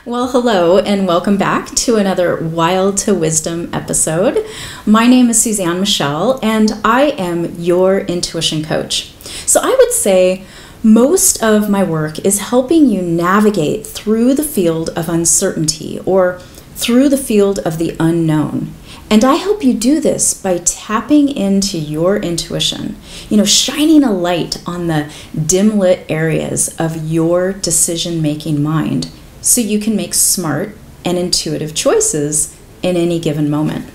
Well, hello and welcome back to another Wild to Wisdom episode. My name is Suzanne Michelle and I am your intuition coach. So I would say most of my work is helping you navigate through the field of uncertainty or through the field of the unknown. And I help you do this by tapping into your intuition, shining a light on the dim lit areas of your decision-making mind so you can make smart and intuitive choices in any given moment.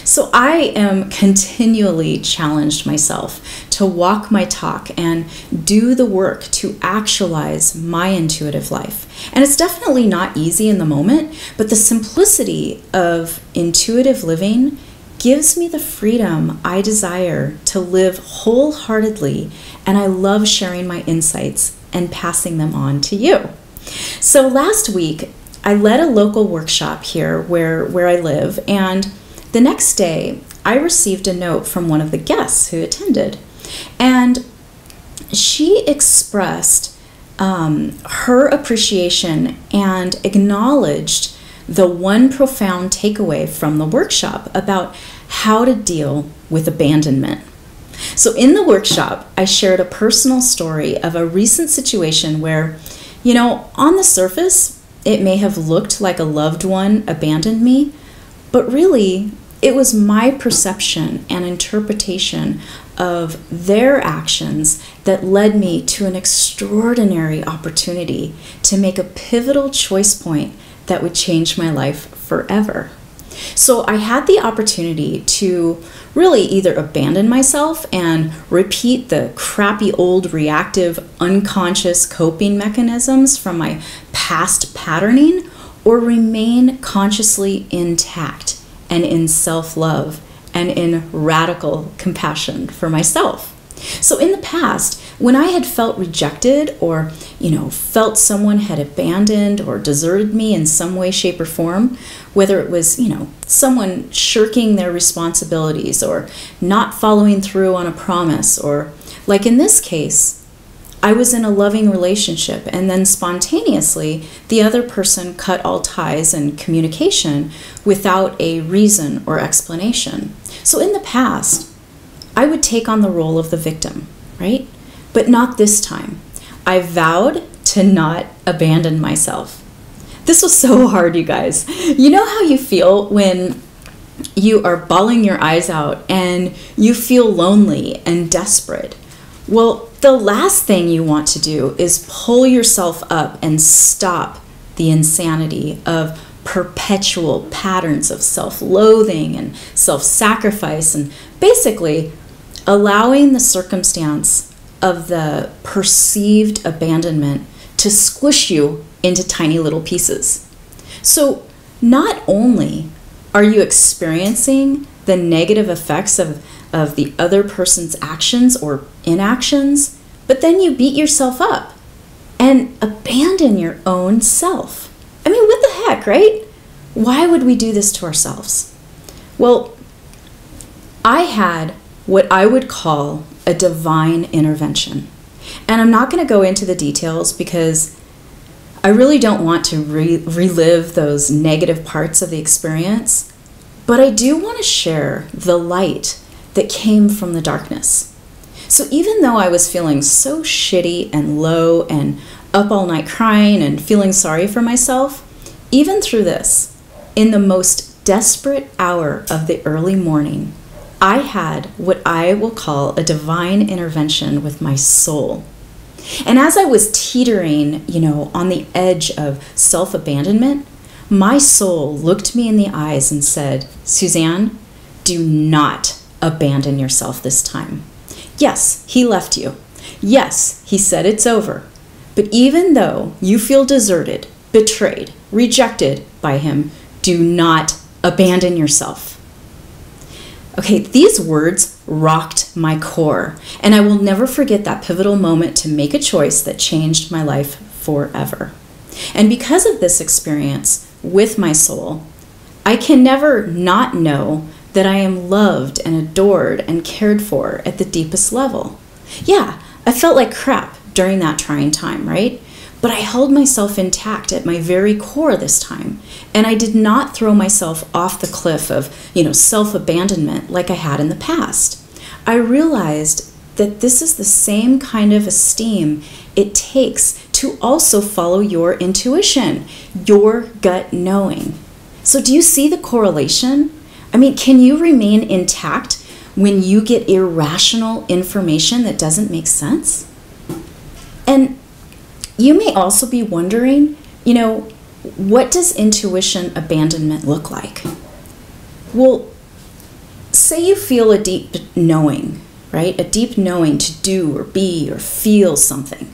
So I am continually challenged myself to walk my talk and do the work to actualize my intuitive life. And it's definitely not easy in the moment, but the simplicity of intuitive living gives me the freedom I desire to live wholeheartedly, and I love sharing my insights and passing them on to you. So last week, I led a local workshop here where I live, and the next day, I received a note from one of the guests who attended, and she expressed her appreciation and acknowledged the one profound takeaway from the workshop about how to deal with abandonment. So in the workshop, I shared a personal story of a recent situation where, on the surface, it may have looked like a loved one abandoned me, but really, it was my perception and interpretation of their actions that led me to an extraordinary opportunity to make a pivotal choice point that would change my life forever. So I had the opportunity to really either abandon myself and repeat the crappy old reactive unconscious coping mechanisms from my past patterning, or remain consciously intact and in self-love and in radical compassion for myself. So in the past, when I had felt rejected or, felt someone had abandoned or deserted me in some way, shape, or form, whether it was, someone shirking their responsibilities or not following through on a promise, or like in this case, I was in a loving relationship and then spontaneously the other person cut all ties and communication without a reason or explanation. So in the past, I would take on the role of the victim, right? But not this time. I vowed to not abandon myself. This was so hard, you guys. You know how you feel when you are bawling your eyes out and you feel lonely and desperate? Well, the last thing you want to do is pull yourself up and stop the insanity of perpetual patterns of self-loathing and self-sacrifice, and basically allowing the circumstance of the perceived abandonment to squish you into tiny little pieces. So not only are you experiencing the negative effects of the other person's actions or inactions, but then you beat yourself up and abandon your own self. I mean, what the heck, right? Why would we do this to ourselves? Well, I had what I would call a divine intervention. And I'm not going to go into the details because I really don't want to relive those negative parts of the experience, but I do want to share the light that came from the darkness. So even though I was feeling so shitty and low and up all night crying and feeling sorry for myself, even through this, in the most desperate hour of the early morning, I had what I will call a divine intervention with my soul. And as I was teetering, on the edge of self-abandonment, my soul looked me in the eyes and said, "Suzanne, do not abandon yourself this time. Yes, he left you. Yes, he said it's over. But even though you feel deserted, betrayed, rejected by him, do not abandon yourself." Okay, these words rocked my core, and I will never forget that pivotal moment to make a choice that changed my life forever. And because of this experience with my soul, I can never not know that I am loved and adored and cared for at the deepest level. Yeah, I felt like crap during that trying time, right? But I held myself intact at my very core this time, and I did not throw myself off the cliff of, self-abandonment like I had in the past. I realized that this is the same kind of esteem it takes to also follow your intuition, your gut knowing. So do you see the correlation? I mean, can you remain intact when you get irrational information that doesn't make sense? And you may also be wondering, what does intuition abandonment look like? Well, say you feel a deep knowing, right? A deep knowing to do or be or feel something.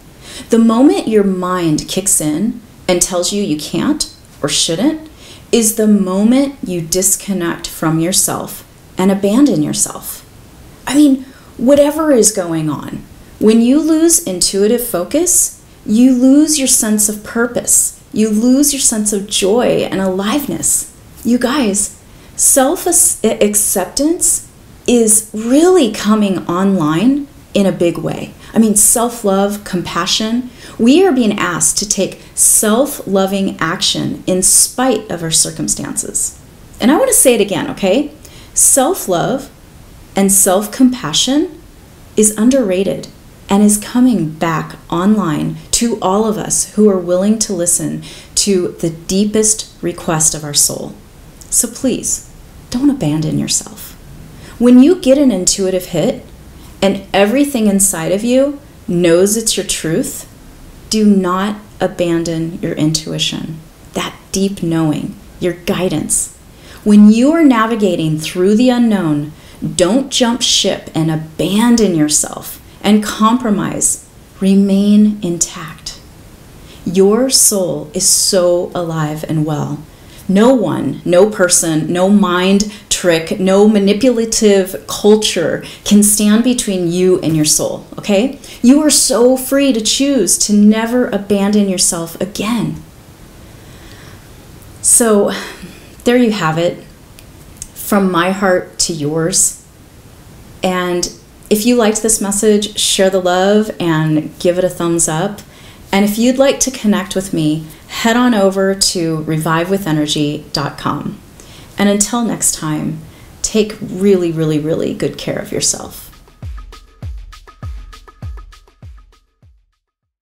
The moment your mind kicks in and tells you can't or shouldn't is the moment you disconnect from yourself and abandon yourself. I mean, whatever is going on, when you lose intuitive focus, you lose your sense of purpose. You lose your sense of joy and aliveness. You guys, self-acceptance is really coming online in a big way. I mean, self-love, compassion. We are being asked to take self-loving action in spite of our circumstances. And I want to say it again, okay? Self-love and self-compassion is underrated and is coming back online to all of us who are willing to listen to the deepest request of our soul. So please, don't abandon yourself. When you get an intuitive hit and everything inside of you knows it's your truth, do not abandon your intuition, that deep knowing, your guidance. When you are navigating through the unknown, don't jump ship and abandon yourself and compromise. Remain intact. Your soul is so alive and well. No one, no person, no mind trick, no manipulative culture can stand between you and your soul, okay? You are so free to choose to never abandon yourself again. So there you have it, from my heart to yours. And if you liked this message, share the love and give it a thumbs up. And if you'd like to connect with me, head on over to revivewithenergy.com. And until next time, take really, really, really good care of yourself.